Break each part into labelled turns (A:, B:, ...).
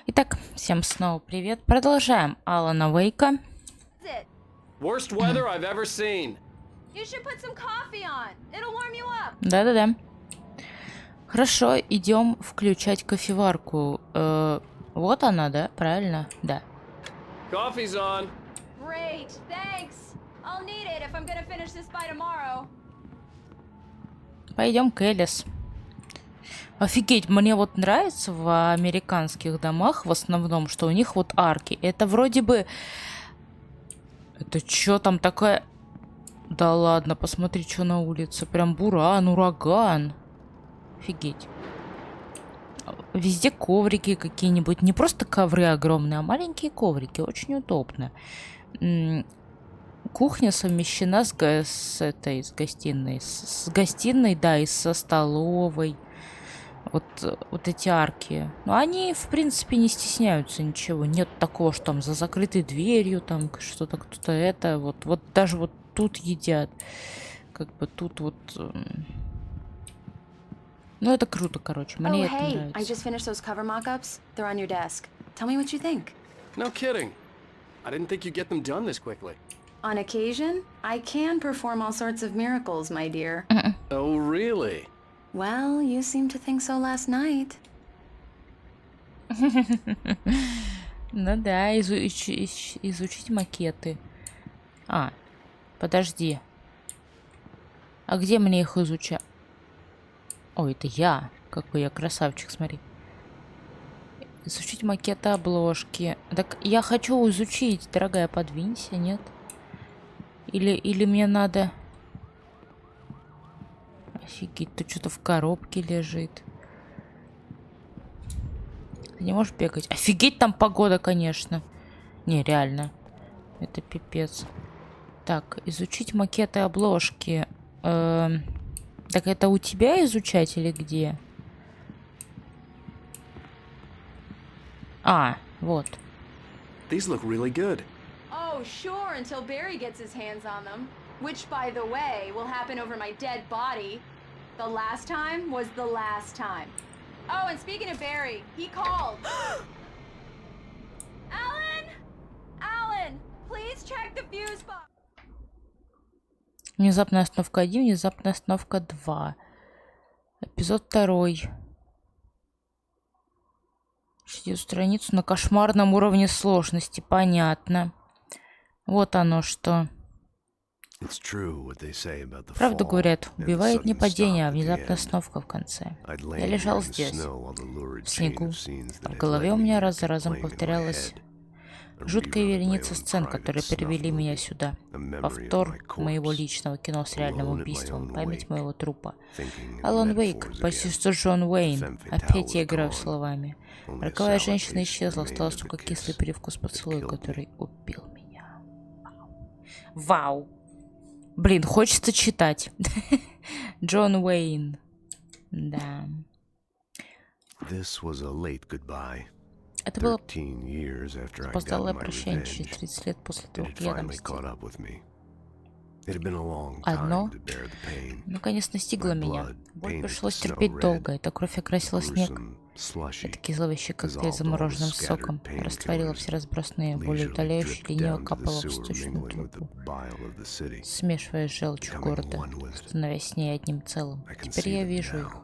A: Итак, всем снова привет. Продолжаем Алана Вейка.
B: Worst weather I've ever seen.
A: Да-да-да. Хорошо, идем включать кофеварку. Вот она, да? Правильно? Да.
B: Coffee's on.
C: Great, thanks. I'll need it if I'm gonna finish this by tomorrow.
A: Пойдем к Элис. Офигеть, мне вот нравится в американских домах в основном, что у них вот арки. Это вроде бы... Это что там такое? Да ладно, посмотри, что на улице. Прям буран, ураган. Офигеть. Везде коврики какие-нибудь. Не просто ковры огромные, а маленькие коврики. Очень удобно. Кухня совмещена с гостиной. С гостиной, да, и со столовой. Вот эти арки. Но они, в принципе, не стесняются ничего. Нет такого, что там за закрытой дверью, там что-то кто-то это. Вот даже вот тут едят. Как бы тут вот... Ну, это круто, короче. Мне это нравится.
C: I just finished those cover mock-ups. They're on your desk. Tell me what you think.
B: No kidding. I didn't think you'd get them done this quickly.
C: On occasion, I can perform all sorts of miracles, my dear.
B: Oh, really?
C: Well, you seemed to think so last night.
A: Ну да, изучить макеты. Подожди. А где мне их изучать? Ой, это я. Какой я красавчик, смотри. Изучить макеты обложки. Так я хочу изучить, дорогая, подвинься, нет? Или мне надо... Офигеть, тут что-то в коробке лежит. Ты не можешь бегать? Офигеть, там погода, конечно. Не, реально. Это пипец. Так, изучить макеты обложки. Так это у тебя изучать или где? Вот.
B: These look really good.
C: Oh, sure, until Barry gets his hands on them. Which, by the way, will happen over my dead body. The last time was the last time. Oh, and speaking of Barry, he called. Alan! Alan! Please check the fuse box.
A: Внезапная остановка 1, внезапная остановка 2. Эпизод 2. Чтить страницу на кошмарном уровне сложности. Понятно. Вот оно что. Правду говорят, убивает не падение, а внезапная остановка в конце. Я лежал здесь, в снегу. А в голове у меня раз за разом повторялась жуткая вереница сцен, которые привели меня сюда. Повтор моего личного кино с реальным убийством. Память моего трупа. Алан Вейк, почти что Джон Уэйн. Опять я играю словами. Роковая женщина исчезла, остался только кислый привкус поцелуя, который убил меня. Вау! Блин, хочется читать. Джон Уэйн. Да. Это было опоздалое прощание через 30 лет после того, как я отомстил. Одно, наконец, настигло меня. Боль пришлось терпеть долго. Эта кровь окрасила снег. Этакий зловещий коктейль с замороженным соком растворила все разбросанные, более утоляющие, лениво капала в сточную трубу, смешивая с желчью города, становясь с ней одним целым. Теперь я вижу их.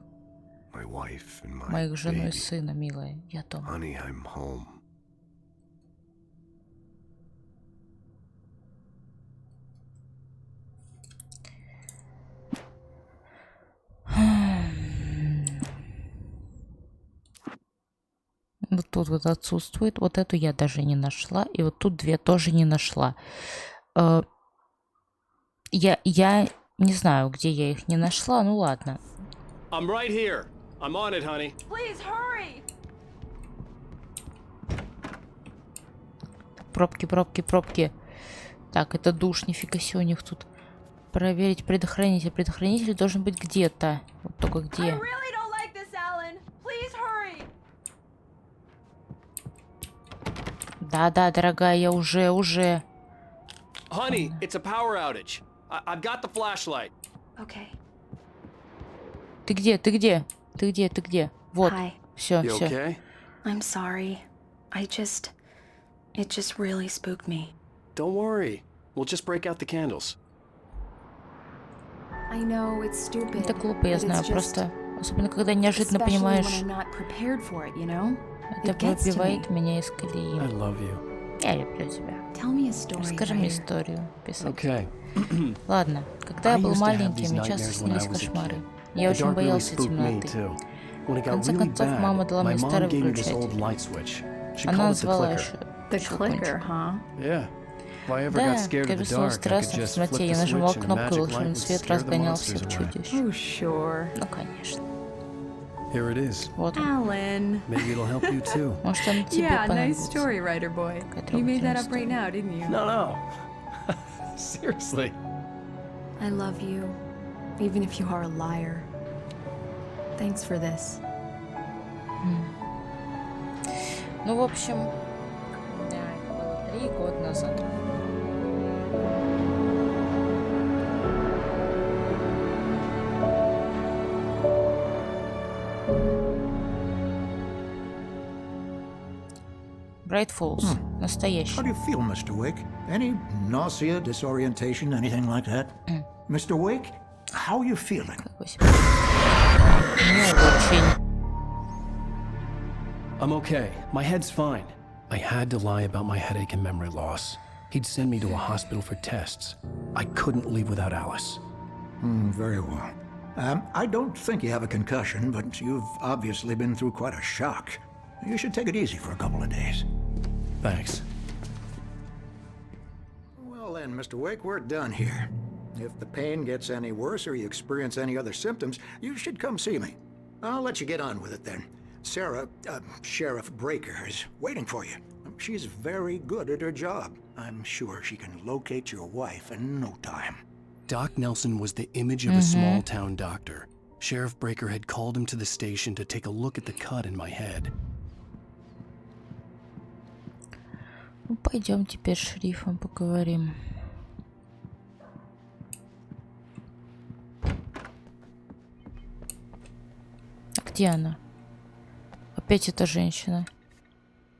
A: Моих жену и сына, милая. Я дома. Вот тут вот отсутствует. Вот эту я даже не нашла. И вот тут две тоже не нашла. Я не знаю, где я их не нашла. Ну ладно.
B: I'm right here. I'm on it, honey.
C: Please hurry!
A: Пробки, пробки, пробки. Так, это душ. Нифига себе у них тут. Проверить предохранитель. Предохранитель должен быть где-то. Вот только где. Да, дорогая, я уже.
B: Honey, it's a power outage. I've got the flashlight.
C: Okay.
A: Ты где? Вот.
C: Hi.
A: Все.
B: You okay?
C: I'm sorry.
D: It just really spooked me.
B: Don't worry. We'll just break out the candles.
D: I know it's stupid.
A: Это глупо, я
D: but
A: знаю,
D: it's just-
A: просто... Особенно, когда неожиданно
D: especially when
A: понимаешь,
D: I'm not prepared for it, you know?
A: это
D: It gets to
A: выбивает
D: me.
A: меня из
B: I
A: колеи.
B: love you.
A: Я люблю тебя.
D: Tell me a story,
A: Расскажи мне
D: writer.
A: историю, писать.
B: Okay.
A: Ладно, когда я
B: I
A: был
B: used to have
A: маленьким,
B: these
A: мне часто
B: nightmares when I
A: снились
B: was a
A: кошмары.
B: kid.
A: Я
B: The
A: очень
B: dark really
A: боялся
B: spooked me
A: темноты.
B: too. When it
A: В
B: got
A: конце
B: really
A: концов, мама
B: bad,
A: дала
B: my
A: мне
B: mom
A: старый
B: gave me this old
A: выключатель.
B: light switch. She
A: Она
B: called it the
A: назвала
B: clicker.
A: еще
D: The clicker, huh?
B: Yeah. If I ever
A: Да,
B: got scared
A: когда
B: of the
A: стало
B: dark, I could
A: страшно в
B: just
A: темноте,
B: flip
A: я
B: the
A: нажимал
B: switch and a
A: кнопку, и
B: magic light
A: волшебный
B: would
A: свет
B: scare the
A: разгонял
B: monsters
A: всех
B: away.
A: чудищ.
D: Oh, sure.
A: Ну, конечно.
B: Here it is.
A: Вот он.
D: Alan.
B: Maybe it'll help you too.
A: Может, он тебе
D: Yeah, nice
A: понадобится.
D: story, writer boy.
A: Какая
D: You made that
A: трогательная
D: up right
A: история.
D: now, didn't you?
B: No. Seriously.
D: I love you, even if you are a liar. Thanks for this.
A: Ну, в общем, да, это было 3 года назад. Bright Falls.
E: How
A: Настоящий.
E: do you feel, Mr. Wake? Any nausea, disorientation, anything like that? Mr. Wake, how are you feeling?
A: Как вы себя чувствуете? Не очень.
B: I'm okay. My head's fine. I had to lie about my headache and memory loss. He'd send me to a hospital for tests. I couldn't leave without Alice.
E: Very well. I don't think you have a concussion, but you've obviously been through quite a shock. You should take it easy for a couple of days.
B: Thanks.
E: Well then, Mr. Wake, we're done here. If the pain gets any worse or you experience any other symptoms, you should come see me. I'll let you get on with it then. Sarah, Sheriff Breaker, is waiting for you. She's very good at her job. I'm sure she can locate your wife in no time.
B: Doc Nelson was the image of a small-town doctor. Sheriff Breaker had called him to the station to take a look at the cut in my head.
A: Ну, пойдем теперь с шерифом поговорим. А где она? Опять эта женщина.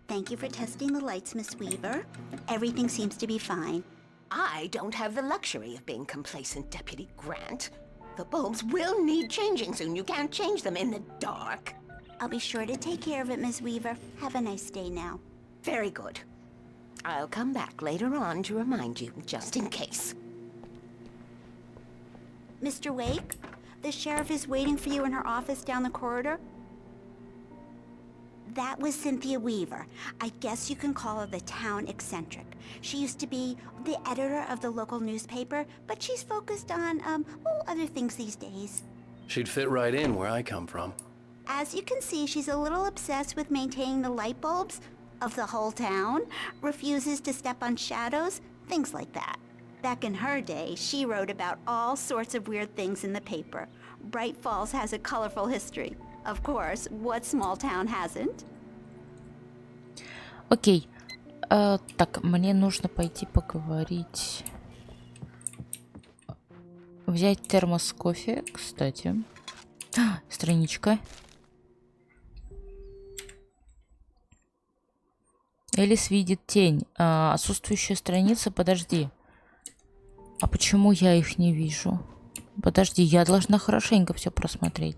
F: Thank you for testing the lights, Miss Weaver. Everything seems to be fine.
G: I don't have the luxury of being complacent, Deputy Grant. The bulbs will need changing soon. You can't change them in the dark.
F: I'll be sure to take care of it, Miss Weaver. Have a nice day now.
G: Very good. I'll come back later on to remind you, just in case.
F: Mr. Wake, the sheriff is waiting for you in her office down the corridor. That was Cynthia Weaver. I guess you can call her the town eccentric. She used to be the editor of the local newspaper, but she's focused on, other things these days.
B: She'd fit right in where I come from.
F: As you can see, she's a little obsessed with maintaining the light bulbs of the whole town, refuses to step on shadows, things like that. Back in her day, she wrote about all sorts of weird things in the paper. Bright Falls has a colorful history. Of course, what small town hasn't?
A: Окей. Так, мне нужно пойти поговорить. Взять термос кофе, кстати. Страничка. Элис видит тень. Отсутствующая страница, подожди. А почему я их не вижу? Подожди, я должна хорошенько все просмотреть.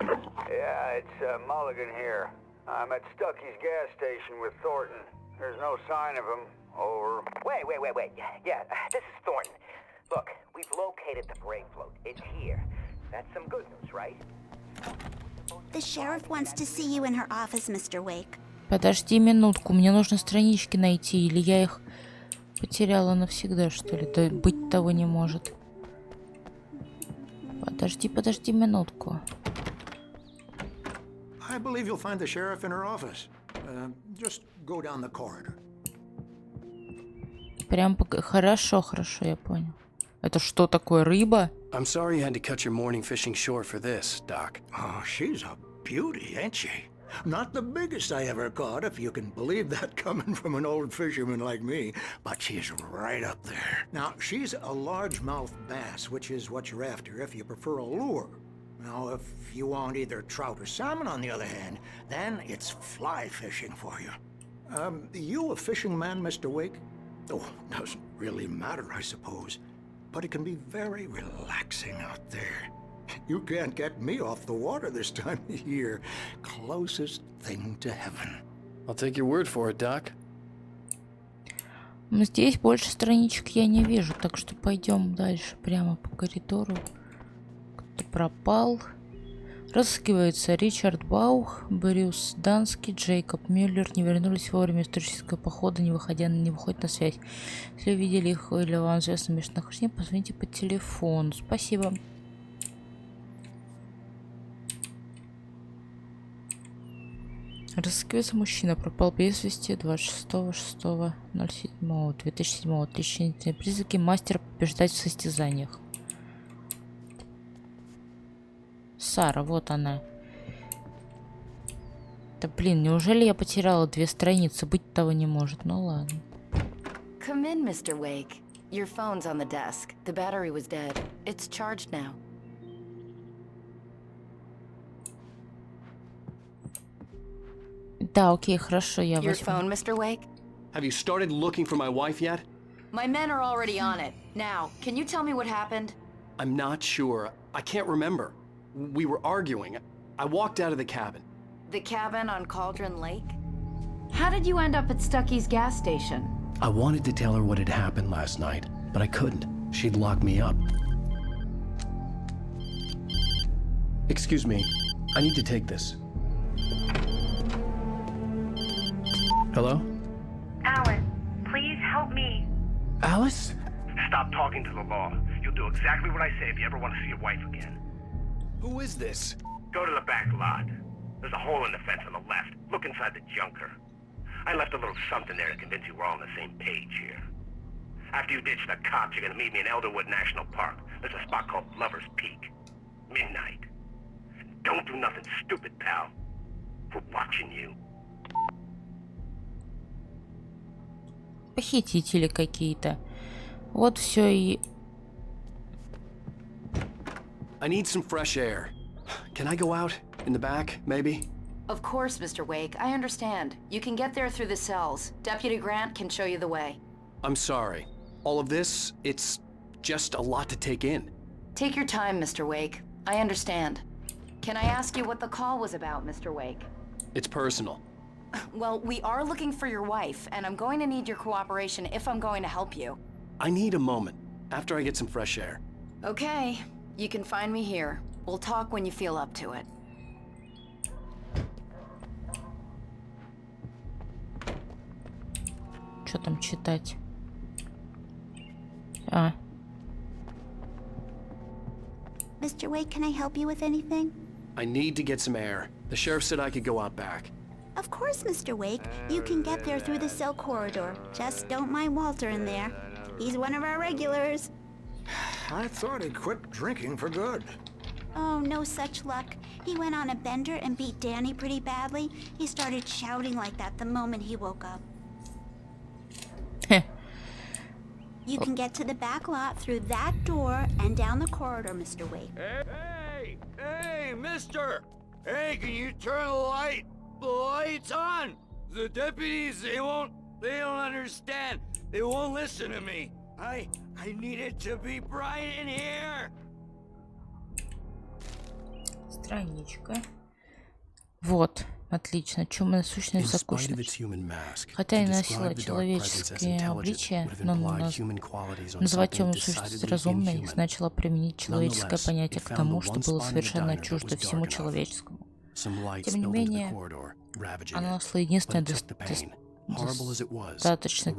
H: Yeah, it's Mulligan here. I'm at Stucky's gas station with Thornton. There's no sign of him. Over.
I: Wait. Yeah, this is Thornton. Look, we've located the brake float. It's here. That's some good news, right?
F: The sheriff wants to see you in her office, Mr. Wake.
A: Подожди минутку, мне нужно странички найти, или я их потеряла навсегда, что ли? Да быть того не может. Подожди минутку.
E: I believe you'll find the sheriff in her office. Just go down the corridor.
A: Прям хорошо, я понял. Это что такое, рыба?
B: I'm sorry you had to cut your morning fishing short for this, Doc.
E: Oh, she's a beauty, ain't she? Not the biggest I ever caught, if you can believe that coming from an old fisherman like me, but she's right up there. Now, she's a largemouth bass, which is what you're after if you prefer a lure. Now, if you want either trout or salmon, on the other hand, then it's fly fishing for you. You a fishing man, Mr. Wake? Oh, doesn't really matter, I suppose. But it can be very relaxing out there. You can't get me off the water this time of year. Closest thing to heaven.
B: I'll take your word for it, Doc.
A: Но здесь больше страничек я не вижу, так что пойдем дальше, прямо по коридору. Кто-то пропал. Разыскиваются Ричард Баух, Брюс Данский, Джейкоб Мюллер не вернулись вовремя из туристического похода, не выходят на связь. Если вы видели их или вам известно местонахождение, позвоните по телефону. Спасибо. Разыскивается мужчина, пропал без вести 26.06.07.2007. Отличительные признаки, мастер побеждать в состязаниях. Сара, вот она. Да блин, неужели я потеряла 2 страницы? Быть того не может. Ну ладно.
J: Come in, Mr. Wake. Your phone's on the desk. The battery was dead. It's charged now.
A: Да, окей, хорошо, я
J: Your
A: возьму.
J: phone, Mr. Wake?
B: Have you started looking for my wife yet?
J: My men are already on it. Now, can you tell me what happened?
B: I'm not sure. I can't remember. We were arguing. I walked out of the cabin.
J: The cabin on Cauldron Lake?
D: How did you end up at Stucky's gas station?
B: I wanted to tell her what had happened last night, but I couldn't. She'd lock me up. Excuse me. I need to take this. Hello?
K: Alan, please help me.
B: Alice?
K: Stop talking to the law. You'll do exactly what I say if you ever want to see your wife again.
B: Who is this?
K: Go to the back lot. There's a hole in the fence on the left. Look inside the junker. I left a little something there to convince you we're all on the same page here. After you ditch the cops, you're gonna meet me in Elderwood National Park. There's a spot called Lover's Peak. Midnight. Don't do nothing stupid, pal. We're watching you.
A: Похитители какие-то. Вот все и...
B: I need some fresh air. Can I go out? In the back, maybe?
J: Of course, Mr. Wake. I understand. You can get there through the cells. Deputy Grant can show you the way.
B: I'm sorry. All of this, it's just a lot to take in.
J: Take your time, Mr. Wake. I understand. Can I ask you what the call was about, Mr. Wake?
B: It's personal.
J: Well, we are looking for your wife, and I'm going to need your cooperation if I'm going to help you.
B: I need a moment, after I get some fresh air.
J: Okay. You can find me here. We'll talk when you feel up to it.
A: Что там читать? А.
F: Mr. Wake, can I help you with anything?
B: I need to get some air. The sheriff said I could go out back.
F: Of course, Mr. Wake. You can get there through the cell corridor. Just don't mind Walter in there. He's one of our regulars.
E: I thought he quit drinking for good.
F: Oh, no such luck. He went on a bender and beat Danny pretty badly. He started shouting like that the moment he woke up. You can get to the back lot through that door and down the corridor, Mr. Wake.
H: Hey, mister! Hey, can you turn the lights on? The deputies, they don't understand. They won't listen to me. I need it to be bright in here.
A: Страничка. Вот. Отлично. Чем мы насущность закончена? Хотя и носила человеческое обличие, но называть темную сущность разумной значило применить человеческое понятие к тому, что было совершенно чуждо всему человеческому. Тем не менее, она нашла единственное достаточно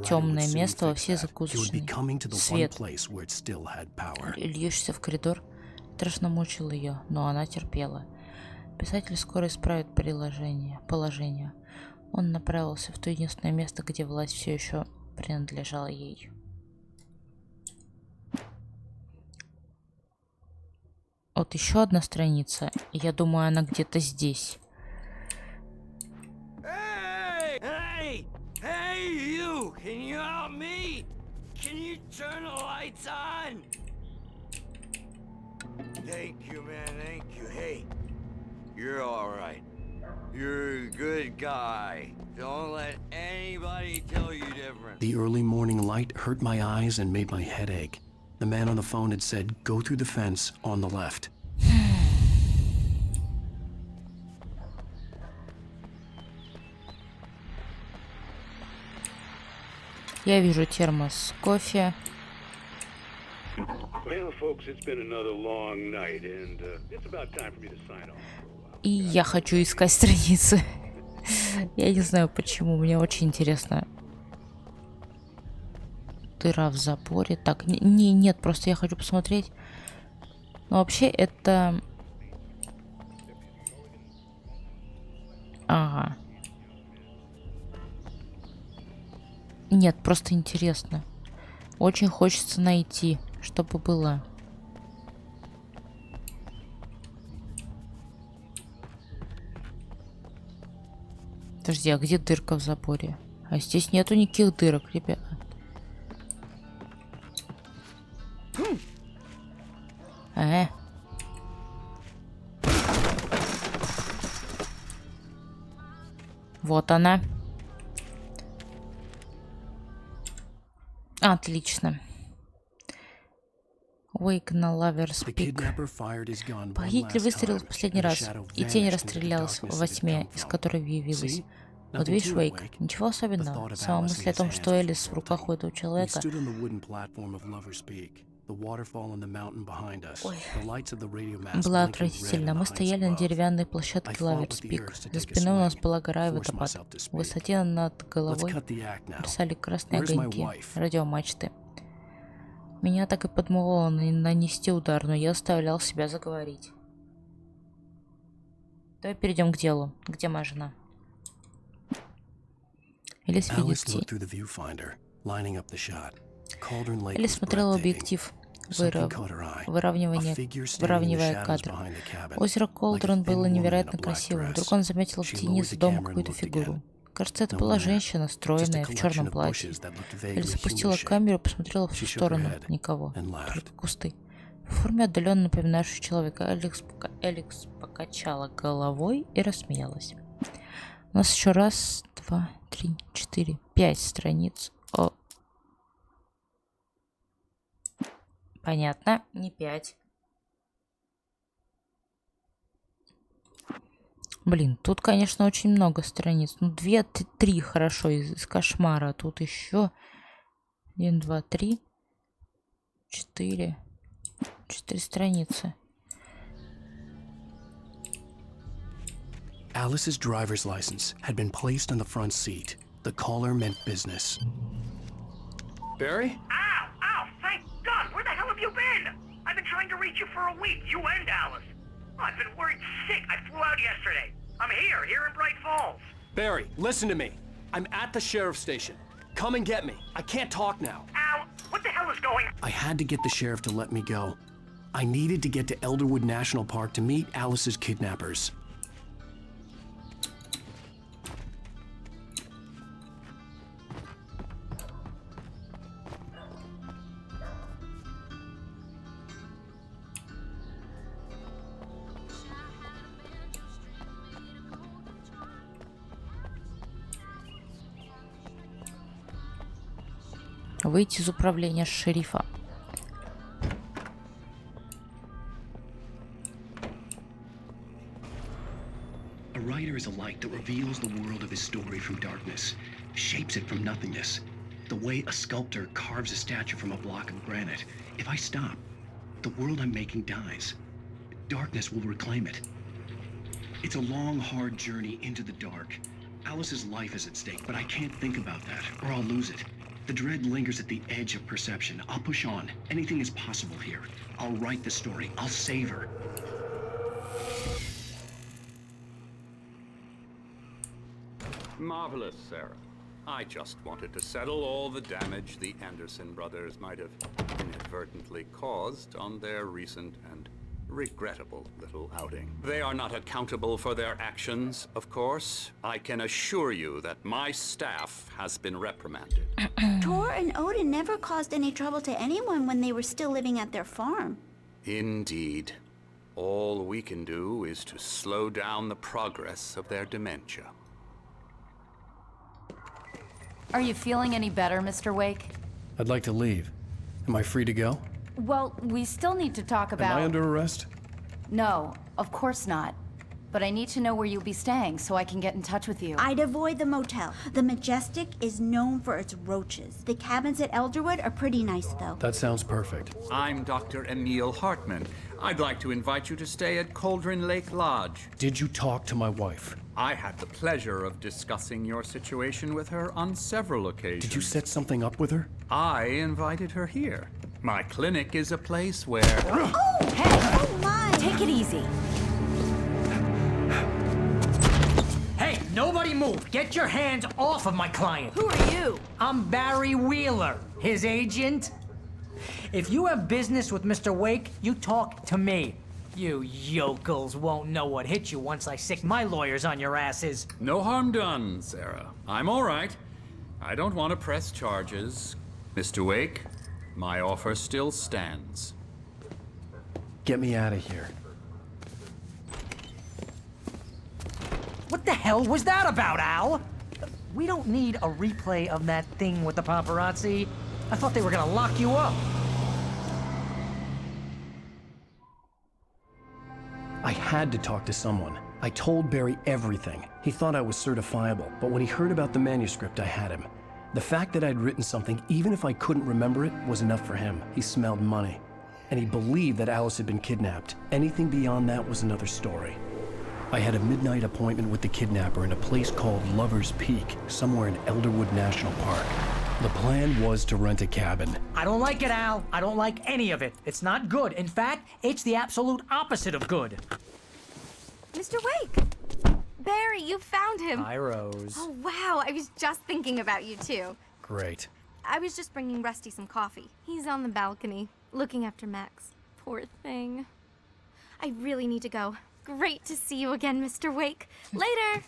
A: темное место во всей закусочной. Свет, льющийся в коридор, страшно мучил ее, но она терпела. Писатель скоро исправит положение. Он направился в то единственное место, где власть все еще принадлежала ей. Вот еще одна страница. Я думаю, она где-то здесь.
H: Hey, you! Can you help me? Can you turn the lights on? Thank you, man. Thank you. Hey, you're all right. You're a good guy. Don't let anybody tell you different.
B: The early morning light hurt my eyes and made my head ache. The man on the phone had said, go through the fence on the left.
A: Я вижу термос с кофе.
K: Well, folks, it's been another long night, and it's about time for me to sign off.
A: И я хочу искать страницы. Я не знаю почему, мне очень интересно. Дыра в заборе. Так, нет, просто я хочу посмотреть. Но вообще это... Ага. Нет, просто интересно. Очень хочется найти, чтобы было. Подожди, а где дырка в заборе? А здесь нету никаких дырок, ребята. Вот она. Отлично. Уэйк на Лаверс Пик. Похититель выстрелил в последний раз, и тень расстрелялась во тьме, из которой явилась. Вот видишь, Уэйк, ничего особенного. Сама мысль о том, что Элис в руках у этого человека... Ой. Была отвратительна. Мы стояли на деревянной площадке Лаверс Пик. За спиной у нас была гора и водопад. В высоте над головой мерцали красные огоньки радиомачты. Меня так и подмывало нанести удар, но я заставлял себя заговорить. Давай перейдем к делу. Где моя жена? Элис видит тень. Элис смотрела в объектив, выравнивая кадр. Озеро Колдрон было невероятно красивым. Вдруг он заметил в тени за домом какую-то фигуру. Кажется, это была женщина, стройная, в черном платье. Элис опустила камеру и посмотрела в ту сторону. Никого, только кусты. В форме отдаленно напоминающей человека. Элис покачала головой и рассмеялась. У нас еще раз, 2, 3, 4, 5 страниц. О. Понятно, не 5. Блин, тут, конечно, очень много страниц. Ну, 2-3 хорошо из кошмара. Тут еще 1, 2, 3, 4 страницы.
B: Alice's driver's license had been placed on the front seat. The caller meant business.
K: Barry? Ow! Ow! Thank God! Where the hell have you been? I've been trying to reach you for a week, you and Alice. Oh, I've been worried sick. I flew out yesterday. I'm here in Bright Falls.
B: Barry, listen to me. I'm at the sheriff's station. Come and get me. I can't talk now.
K: Ow! What the hell is going on?
B: I had to get the sheriff to let me go. I needed to get to Elderwood National Park to meet Alice's kidnappers.
A: Выйти из управления шерифа.
B: A writer is a light that reveals the world of his story from darkness, shapes it from nothingness. The way a sculptor carves a statue from a block of granite. If I stop, the world I'm making dies. Darkness will reclaim it. It's a long, hard journey into the dark. Alice's life is at stake, but I can't think about that, or I'll lose it. The dread lingers at the edge of perception. I'll push on. Anything is possible here. I'll write the story. I'll save her.
L: Marvelous, Sarah. I just wanted to settle all the damage the Anderson brothers might have inadvertently caused on their recent and regrettable little outing. They are not accountable for their actions, of course. I can assure you that my staff has been reprimanded.
F: Tor and Odin never caused any trouble to anyone when they were still living at their farm.
L: Indeed. All we can do is to slow down the progress of their dementia.
J: Are you feeling any better, Mr. Wake?
M: I'd like to leave. Am I free to go?
J: Well, we still need to talk about...
M: Am I under arrest?
J: No, of course not. But I need to know where you'll be staying so I can get in touch with you.
F: I'd avoid the motel. The Majestic is known for its roaches. The cabins at Elderwood are pretty nice, though.
M: That sounds perfect.
L: I'm Dr. Emil Hartman. I'd like to invite you to stay at Cauldron Lake Lodge.
M: Did you talk to my wife?
L: I had the pleasure of discussing your situation with her on several occasions.
M: Did you set something up with her?
L: I invited her here. My clinic is a place where...
F: Oh! Hey! Oh, my!
J: Take it easy.
N: Hey, nobody move! Get your hands off of my client!
J: Who are you?
N: I'm Barry Wheeler, his agent. If you have business with Mr. Wake, you talk to me. You yokels won't know what hit you once I sick my lawyers on your asses.
L: No harm done, Sarah. I'm all right. I don't want to press charges. Mr. Wake, my offer still stands.
M: Get me out of here.
N: What the hell was that about, Al? We don't need a replay of that thing with the paparazzi. I thought they were gonna lock you up.
M: I had to talk to someone. I told Barry everything. He thought I was certifiable, but when he heard about the manuscript, I had him. The fact that I'd written something, even if I couldn't remember it, was enough for him. He smelled money. And he believed that Alice had been kidnapped. Anything beyond that was another story. I had a midnight appointment with the kidnapper in a place called Lover's Peak, somewhere in Elderwood National Park. The plan was to rent a cabin.
N: I don't like it, Al. I don't like any of it. It's not good. In fact, it's the absolute opposite of good.
O: Mr. Wake! Barry, you found him.
N: Hi, Rose.
O: Oh, wow. I was just thinking about you, too.
M: Great.
O: I was just bringing Rusty some coffee. He's on the balcony, looking after Max. Poor thing. I really need to go. Great to see you again, Mr. Wake. Later!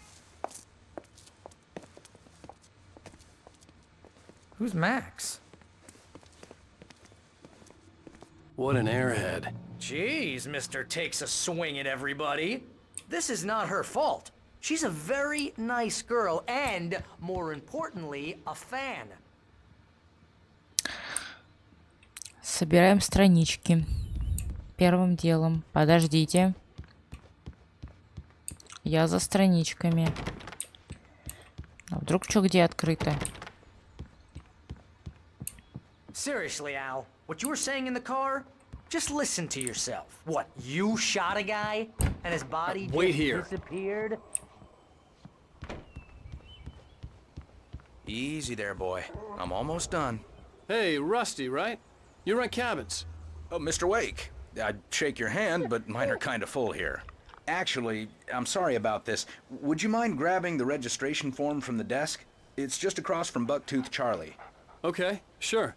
N: Who's Max?
M: What an airhead.
N: Jeez, Mr. Takes a swing at everybody. This is not her fault. She's a very nice girl and, more importantly, a fan.
A: Собираем странички. Первым делом. Подождите. Я за страничками. А вдруг что где открыто?
N: Seriously, Al, what you were saying in the car? Just listen to yourself. What, you shot a guy and his body
M: wait
N: just
M: here.
N: disappeared?
H: Easy there, boy. I'm almost done.
P: Hey, Rusty, right? You rent cabins.
H: Oh, Mr. Wake. I'd shake your hand, but mine are kind of full here. Actually, I'm sorry about this. Would you mind grabbing the registration form from the desk? It's just across from Bucktooth Charlie.
P: Okay, sure.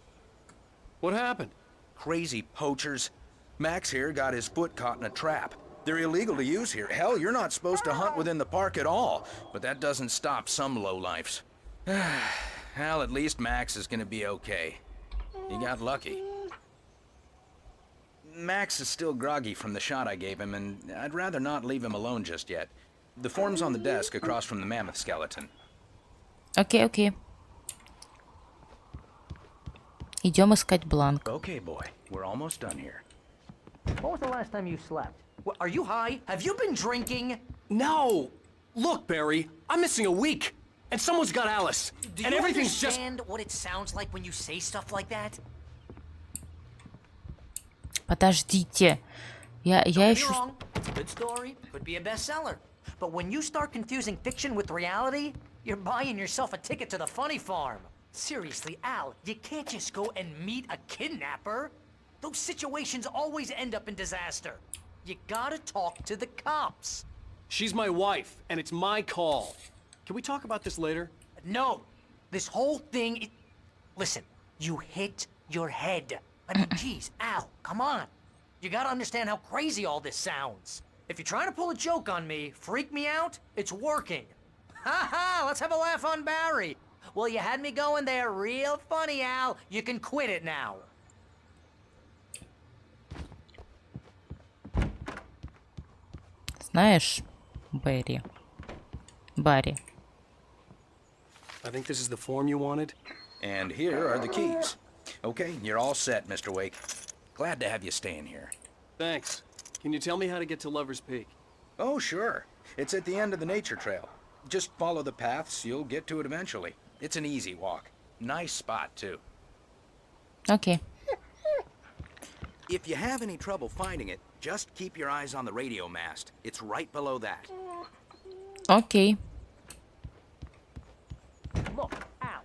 P: What happened?
H: Crazy poachers. Max here got his foot caught in a trap. They're illegal to use here. Hell, you're not supposed to hunt within the park at all. But that doesn't stop some lowlifes. Well, at least Max is gonna be okay. He got lucky. Max is still groggy from the shot I gave him, and I'd rather not leave him alone just yet. The form's on the desk across from the mammoth skeleton.
A: Окей, окей. Идем искать бланк.
H: Okay, boy. We're almost done here.
N: When was the last time you slept? What, are you high? Have you been drinking?
P: No! Look, Barry, I'm missing a week, and someone's got Alice.
N: Do
P: and
N: you
P: everything's just...
N: understand what it sounds like when you say stuff like that?
A: Подождите. Я
N: Don't get me
A: ищу...
N: wrong, it's a good story, could be a bestseller. But when you start confusing fiction with reality, you're buying yourself a ticket to the funny farm. Seriously, Al, you can't just go and meet a kidnapper. Those situations always end up in disaster. You gotta talk to the cops.
P: She's my wife, and it's my call. Can we talk about this later?
N: No, this whole thing Listen, you hit your head. I mean, geez, Al, come on. You gotta understand how crazy all this sounds. If you're trying to pull a joke on me, freak me out, it's working. Ha ha, let's have a laugh on Barry. Well, you had me going there real funny, Al. You can quit it now.
A: Знаешь, Барри.
M: I think this is the form you wanted.
Q: And here are the keys. Okay, you're all set, Mr. Wake. Glad to have you staying here.
M: Thanks. Can you tell me how to get to Lover's Peak?
Q: Oh, sure. It's at the end of the nature trail. Just follow the paths, you'll get to it eventually. It's an easy walk. Nice spot, too.
A: Okay.
Q: If you have any trouble finding it, just keep your eyes on the radio mast. It's right below that.
A: Okay.
N: Look, Al,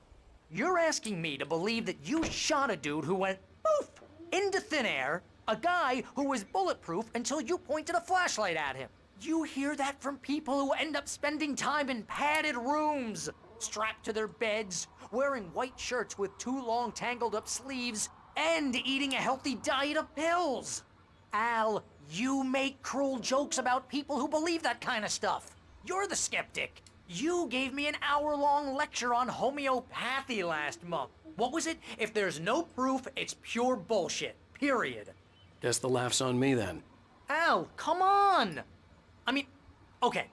N: you're asking me to believe that you shot a dude who went poof into thin air, a guy who was bulletproof until you pointed a flashlight at him. You hear that from people who end up spending time in padded rooms, strapped to their beds, wearing white shirts with too long tangled up sleeves, and eating a healthy diet of pills. Al, you make cruel jokes about people who believe that kind of stuff. You're the skeptic. You gave me an hour-long lecture on homeopathy last month. What was it? If there's no proof, it's pure bullshit. Period.
M: Guess the laugh's on me then.
N: Al, come on! I mean, okay.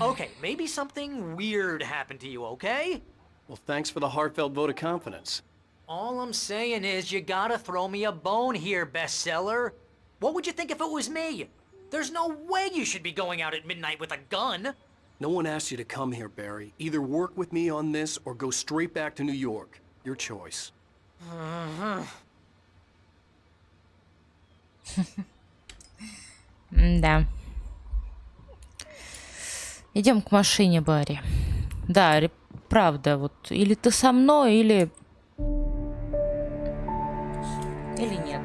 N: Okay, maybe something weird happened to you, okay?
M: Well, thanks for the heartfelt vote of confidence.
N: All I'm saying is you gotta throw me a bone here, bestseller. What would you think if it was me? There's no way you should be going out at midnight with a gun.
M: No one asked you to come here, Barry. Either work with me on this or go straight back to New York. Your choice.
A: Да. Идем к машине, Барри. Да, правда, вот или ты со мной, или нет.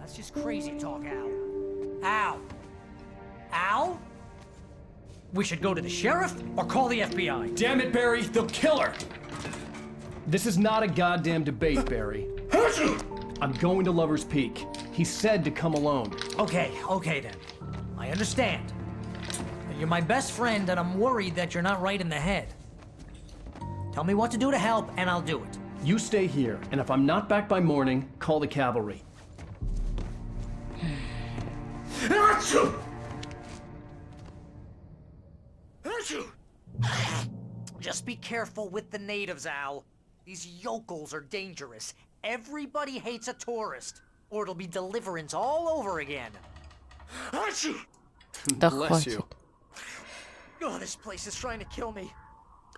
N: That's just crazy talk, Al. Al? Al? We should go to the sheriff or call the FBI.
M: Damn it, Barry, they'll kill her! This is not a goddamn debate, Barry. I'm going to Lover's Peak. He said to come alone.
N: Okay then. I understand. You're my best friend and I'm worried that you're not right in the head. Tell me what to do to help and I'll do it.
M: You stay here, and if I'm not back by morning, call the cavalry.
N: Just be careful with the natives, Al. These yokels are dangerous. Everybody hates a tourist, or it'll be deliverance all over again.
A: Да
M: Bless you.
A: хватит.
N: Oh, this place is trying to kill me.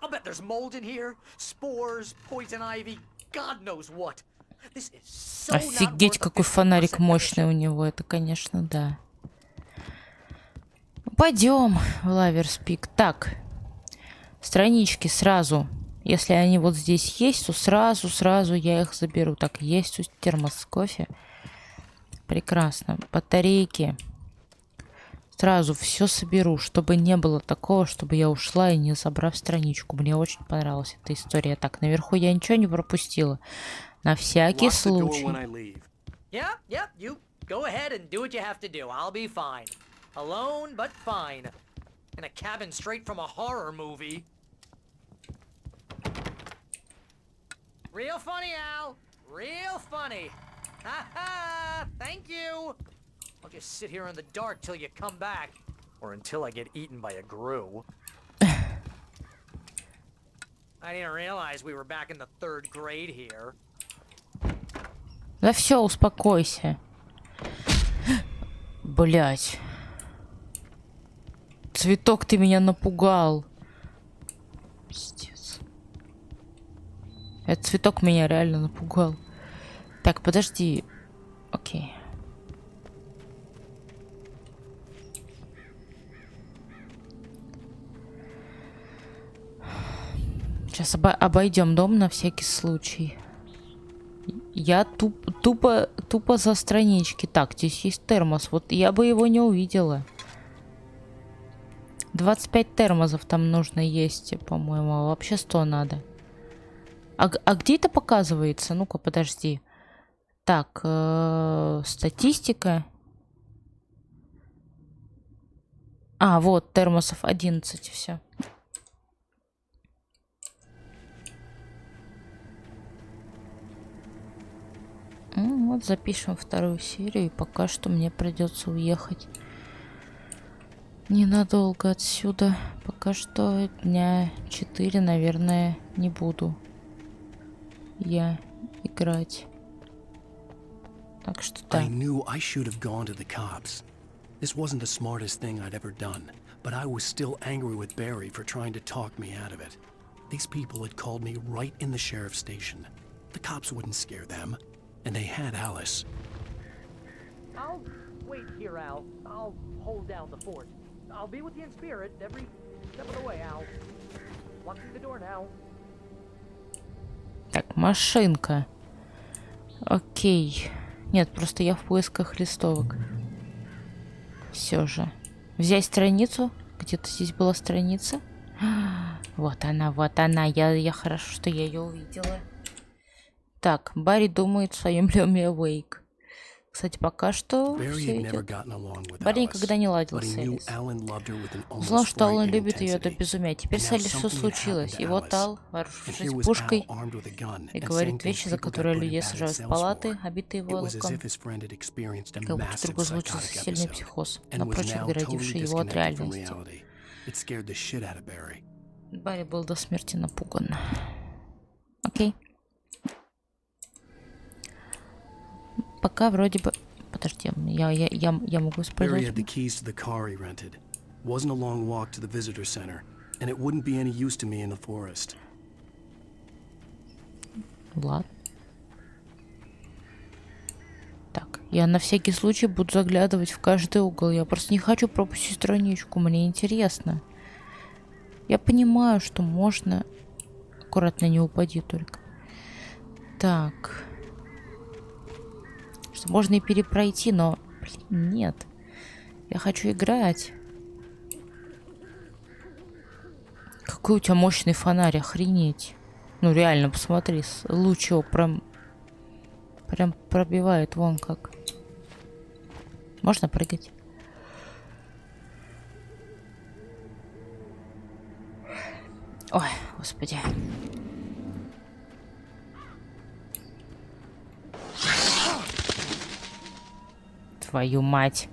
N: I'll bet there's mold in here, spores, poison ivy, God knows what. This is so
A: Офигеть, какой фонарик мощный у него. Это, конечно, да. Пойдем в Лаверс Пик. Так. Странички сразу. Если они вот здесь есть, то сразу я их заберу. Так, есть тут термос с кофе. Прекрасно. Батарейки. Сразу все соберу, чтобы не было такого, чтобы я ушла и не забрав страничку. Мне очень понравилась эта история. Так, наверху я ничего не пропустила. На всякий случай.
N: Yeah, you go ahead and do what you have to do. I'll be fine. Alone, but fine. In a cabin straight from a horror movie. Real funny, Al. Real funny. Ha ha! Thank you. I'll just sit here in the dark till you come back. Or until I get eaten by a grue. I didn't realize we were back in the 3rd grade here.
A: Да все, успокойся. Блять. Цветок, ты меня напугал. Пиздец. Этот цветок меня реально напугал. Так, подожди. Окей. Сейчас обойдем дом на всякий случай. Я тупо за странички. Так, здесь есть термос. Вот я бы его не увидела. 25 термосов там нужно есть, по-моему. А вообще 100 надо. А где это показывается? Ну-ка, подожди. Так, статистика. А, вот, термосов 11, все. Вот запишем вторую серию, и пока что мне придется уехать ненадолго отсюда. Пока что дня 4, наверное, не буду я играть. Так что да.
M: I knew I should have gone to the cops. This wasn't the smartest thing I'd ever done, but I was still angry with Barry for trying to talk me out of it. These people had called me right in the sheriff's station. The cops wouldn't scare them, and they had Alice.
N: I'll wait here, Al. I'll hold down the fort. I'll be with you in spirit every step of the way, Al. Walk through the door now.
A: Так, машинка. Окей. Нет, просто я в поисках листовок. Все же. Взять страницу? Где-то здесь была страница. Вот она, вот она. Я хорошо, что я ее увидела. Так, Барри думает в своем доме Уэйк. Кстати, пока что все идет. Барри никогда не ладил с Элис. Узнал, что Аллен любит ее до безумия. Теперь с Элис все случилось. И вот Ал, вооружившись пушкой, и говорит вещи, за которые людей сажают в палаты, обитые волоком. Как будто вдруг случился сильный психоз, напрочь отгородивший его от реальности. Барри был до смерти напуган. Окей. Пока вроде бы... Подожди, я могу использовать... Ладно. Так, я на всякий случай буду заглядывать в каждый угол. Я просто не хочу пропустить страничку, мне интересно. Я понимаю, что можно... Аккуратно не упади только. Так... Что можно и перепройти, но... Блин, нет. Я хочу играть. Какой у тебя мощный фонарь, охренеть. Ну реально, посмотри. Луч его прям пробивает, вон как. Можно прыгать? Ой, господи. Твою мать.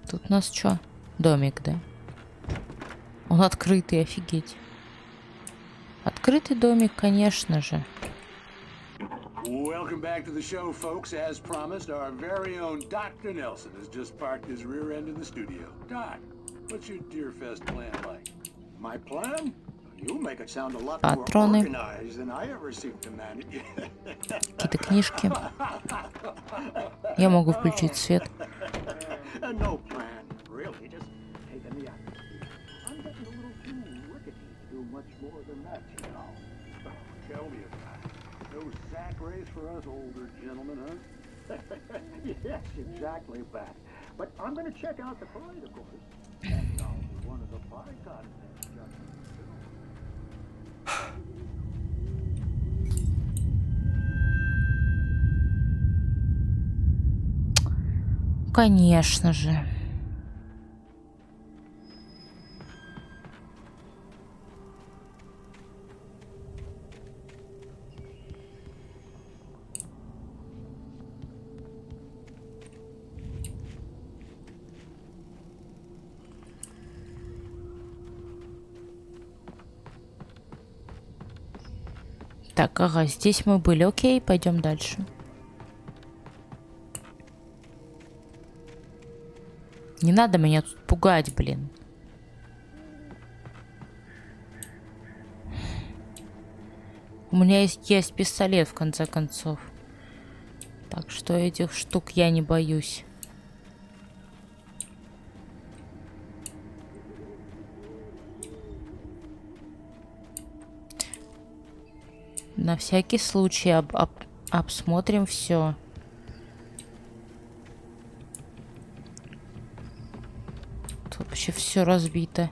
A: Тут у нас что? Домик, да? Он открытый, офигеть. Открытый домик, конечно же.
R: Welcome back to the show, folks. As promised, our very own Dr. Nelson has just parked his rear end in the studio. Doc, what's your Deerfest plan like? My plan? You make it sound a lot more organized than I ever seem to manage.
A: Какие-то книжки. Я могу включить свет.
R: No plan, really. Just taking the atmosphere. I'm getting a little too rickety to do much more than that, you know. Tell me about it. No sack race for us older gentlemen, huh? Yes, exactly, Pat. But I'm going to check out the parade, of course. And I'll be one of the pie contests.
A: Конечно же. Так, ага, здесь мы были. Окей, пойдем дальше. Не надо меня тут пугать, блин. У меня есть пистолет, в конце концов. Так что этих штук я не боюсь. На всякий случай обсмотрим все. Тут вообще все разбито.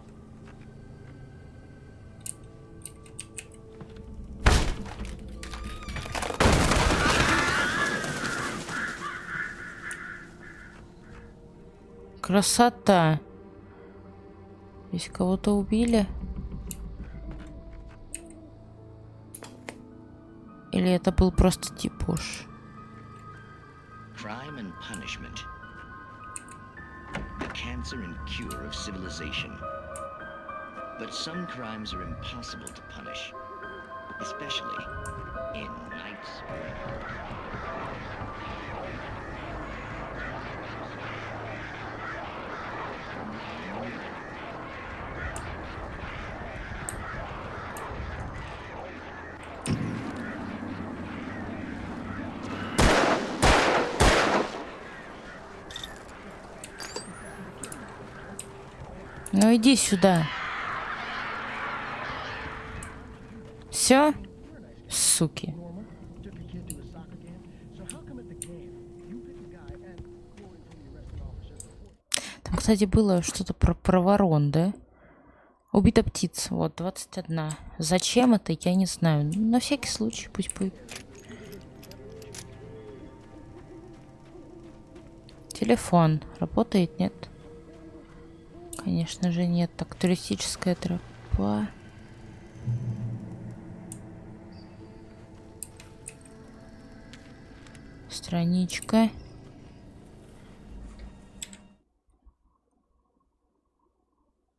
A: Красота. Здесь кого-то убили. Или это был просто типаж?
S: Crime and punishment. The cancer and cure of civilization. But some crimes are impossible to punish, especially in Night Spring.
A: Ну иди сюда. Все? Суки. Там, кстати, было что-то про ворон, да? Убита птица. Вот, 21. Зачем это, я не знаю. На всякий случай, пусть будет. Телефон. Работает, нет? Конечно же нет. Так, туристическая тропа. Страничка.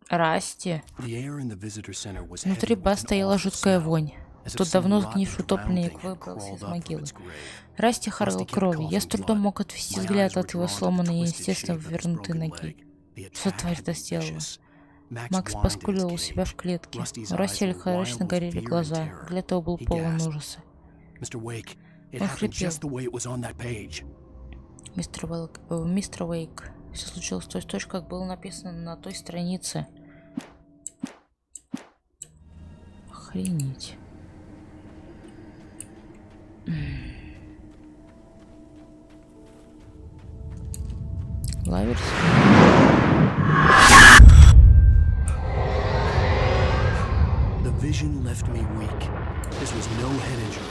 A: Расти. Внутри бара стояла жуткая вонь. Тут давно сгнивший утопленник выбрался из могилы. Расти харкал кровью. Я с трудом мог отвести взгляд от его сломанной и, естественно, вывернутой ноги. Что тварь-то сделала? Макс поскулил у себя в клетке. У Расти лихорадочно горели глаза. Взгляд его был полон ужаса. Он хрипел. Мистер Уэйк, все случилось точно, как было написано на той странице. Охренеть. Лаверс.
M: The vision left me weak. This was no head injury.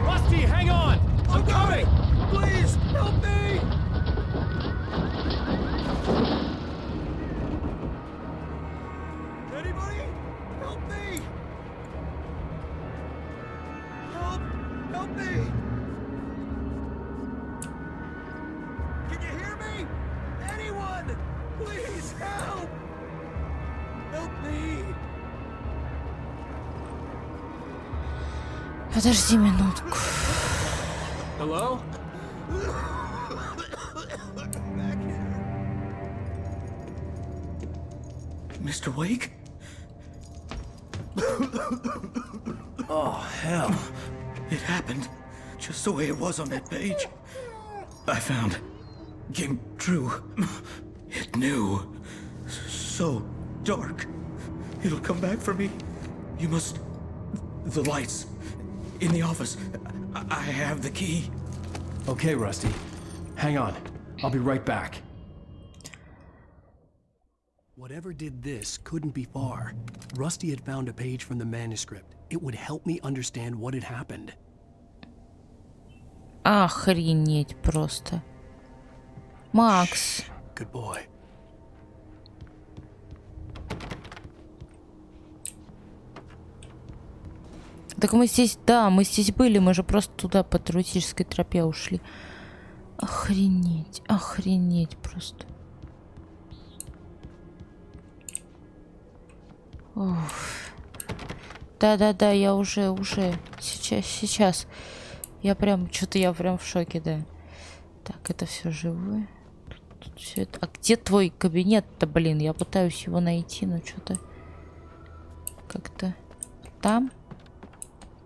P: Rusty, hang on! I'm coming! Please, help me! Anybody? Help me! Help! Help me! Can you hear me? Anyone! Please help! Help me!
A: Подожди минутку.
P: Hello?
R: Mr. Wake?
M: Oh, hell.
R: It happened just the way it was on that page. I found. Came true. It knew. So dark. It'll come back for me. You must... The lights. In the office. I have the key.
M: Okay, Rusty. Hang on. I'll be right back. Whatever did this couldn't be far. Rusty had found a page from the manuscript. It would help me understand what had happened.
A: Охренеть просто. Макс.
M: Good boy.
A: Так мы здесь, да, мы здесь были, мы же просто туда по туристической тропе ушли. Охренеть, охренеть просто. Да-да-да, я уже, сейчас. Я прям в шоке, да. Так, это все живое. Тут все это. А где твой кабинет-то, блин? Я пытаюсь его найти, но что-то как-то там.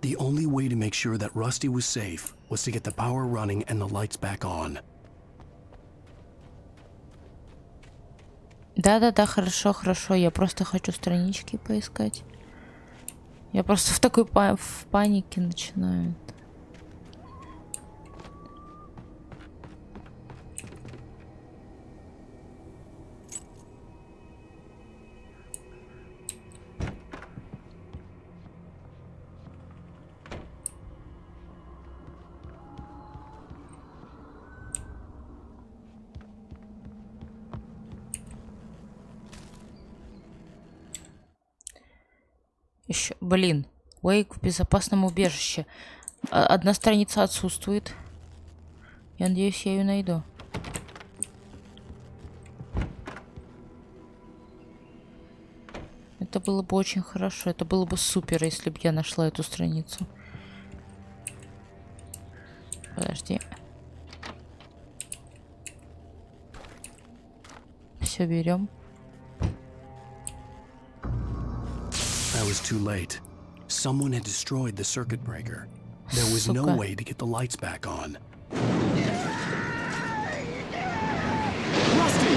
M: The only way to make sure that Rusty was safe was to get the power running and the lights back on.
A: Да-да-да, хорошо. Я просто хочу странички поискать. Я просто в такой в панике начинаю. Еще, блин. Уэйк в безопасном убежище. Одна страница отсутствует. Я надеюсь, я ее найду. Это было бы очень хорошо. Это было бы супер, если бы я нашла эту страницу. Подожди. Все берем.
M: I was too late. Someone had destroyed the circuit breaker. There was no way to get the lights back on.
P: Rusty!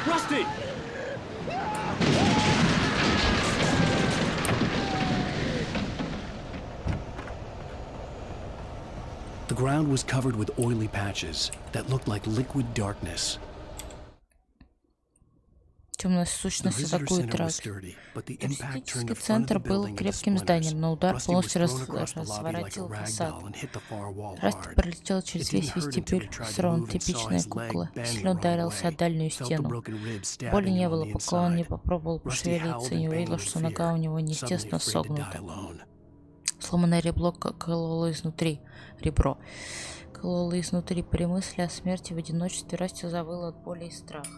P: Rusty!
M: The ground was covered with oily patches that looked like liquid darkness.
A: Темная сущность атакует рак. Туристический центр был крепким зданием, но удар полностью разворотил фасад. Расти пролетел через весь вестибюль, словно типичная кукла. Сильно ударился о дальнюю стену. Боли не было, пока он не попробовал пошевелиться и не увидел, что нога у него неестественно согнута. Сломанное ребро кололо изнутри. Кололо изнутри. При мысли о смерти в одиночестве Расти завыл от боли и страха.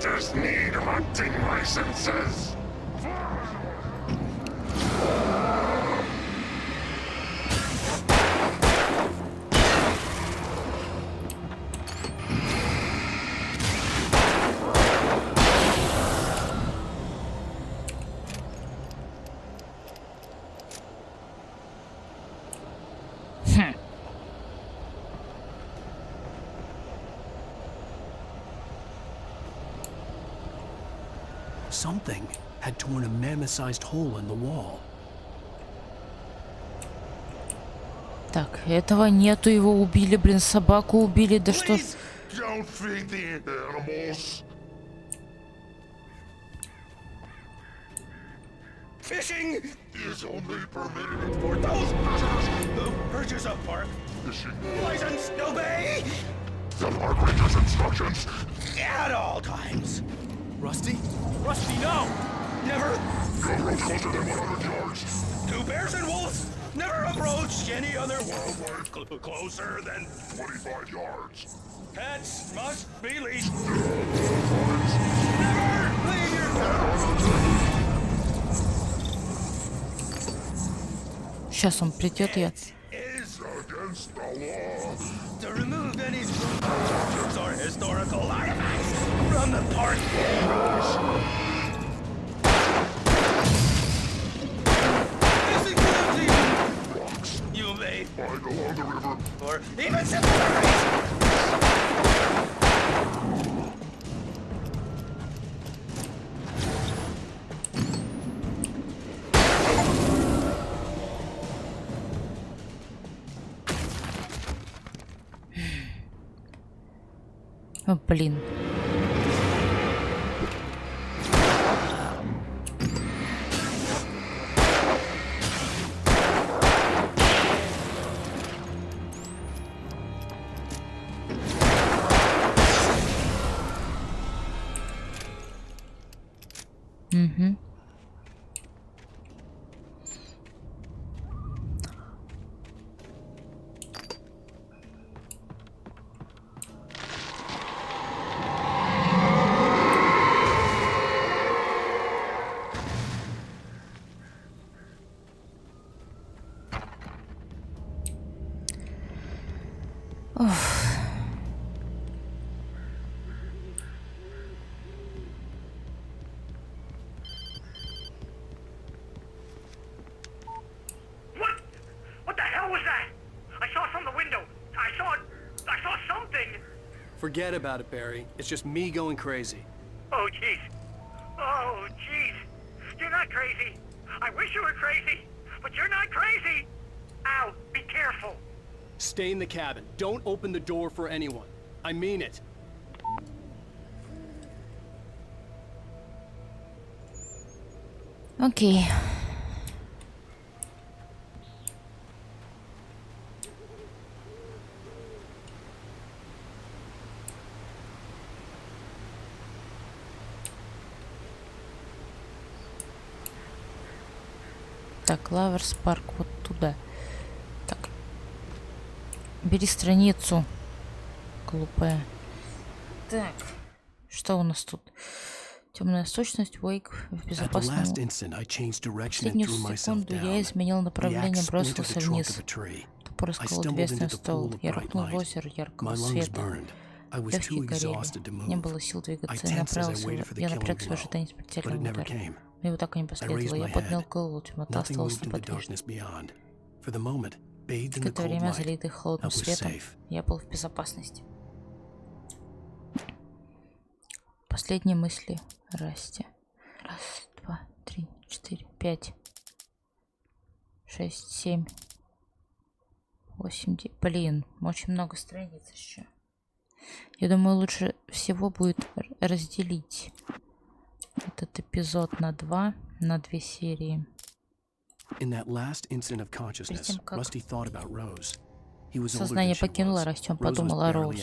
T: Hunters need hunting licenses.
M: Something had torn a mammoth-sized hole in the wall.
A: Так, этого нету, его убили, блин, собаку убили, да что...
T: Don't feed the animals.
H: Fishing
T: is only permitted
H: for those who purchase a park license obey
T: the park ranger's instructions
H: at all times.
P: Rusty? Rusty, no!
H: Never!
T: No road closer than 100 yards.
H: Two bears and wolves never approach any other wildlife closer than
T: 25 yards.
H: Pets must be leashed. Never leave your pet.
A: Сейчас он придет, я...
T: Is against the law.
H: To remove any structures or historical artifacts from the park. This includes even rocks you may
T: find along the river,
H: or even cemeteries.
A: О, блин. Угу.
M: Forget about it, Barry. It's just me going crazy.
K: Oh, jeez. Oh, jeez. You're not crazy. I wish you were crazy, but you're not crazy. Ow, be careful.
M: Stay in the cabin. Don't open the door for anyone. I mean it.
A: Окей. Так, Лаверс парк вот туда. Так. Бери страницу. Глупая. Так. Что у нас тут? Темная сущность, Уэйк в безопасном... Последнюю секунду я изменил направление, бросился вниз. Топор искал ответственный стол. Я рухнул в озеро яркого света. Легкие горели. Не было сил двигаться. Я напрягся в ожидании смертельного удара. Но его так и не последовало. Я поднял голову, темнота осталась неподвижной. В это время, залитый холодным светом, я был в безопасности. Последние мысли Расти. 1, 2, 3, 4, 5, 6, 7, 8, 9. Блин, очень много страниц еще. Я думаю, лучше всего будет разделить этот эпизод на 2 серии. Перед тем, как сознание покинуло, Расти, он подумал о Роуз.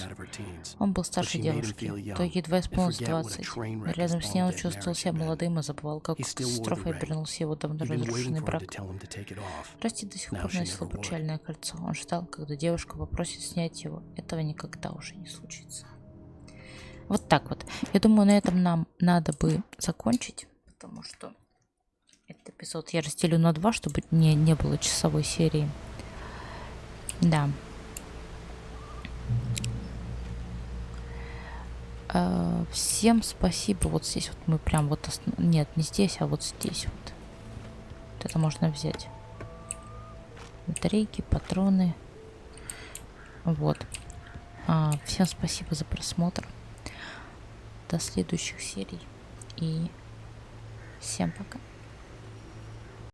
A: Он был старше девушки, то едва исполнилось 20. Рядом с ней он чувствовал себя молодым и забывал, как катастрофой обернулся его давно разрушенный брак. Расти до сих пор носил обручальное кольцо. Он ждал, когда девушка попросит снять его. Этого никогда уже не случится. Вот так вот. Я думаю, на этом нам надо бы закончить, потому что этот эпизод я разделю на 2, чтобы не было часовой серии. Да. Всем спасибо. Вот здесь вот мы прям вот... Нет, не здесь, а вот здесь вот. Вот это можно взять. Батарейки, патроны. Вот. Всем спасибо за просмотр. До следующих серий. И всем пока.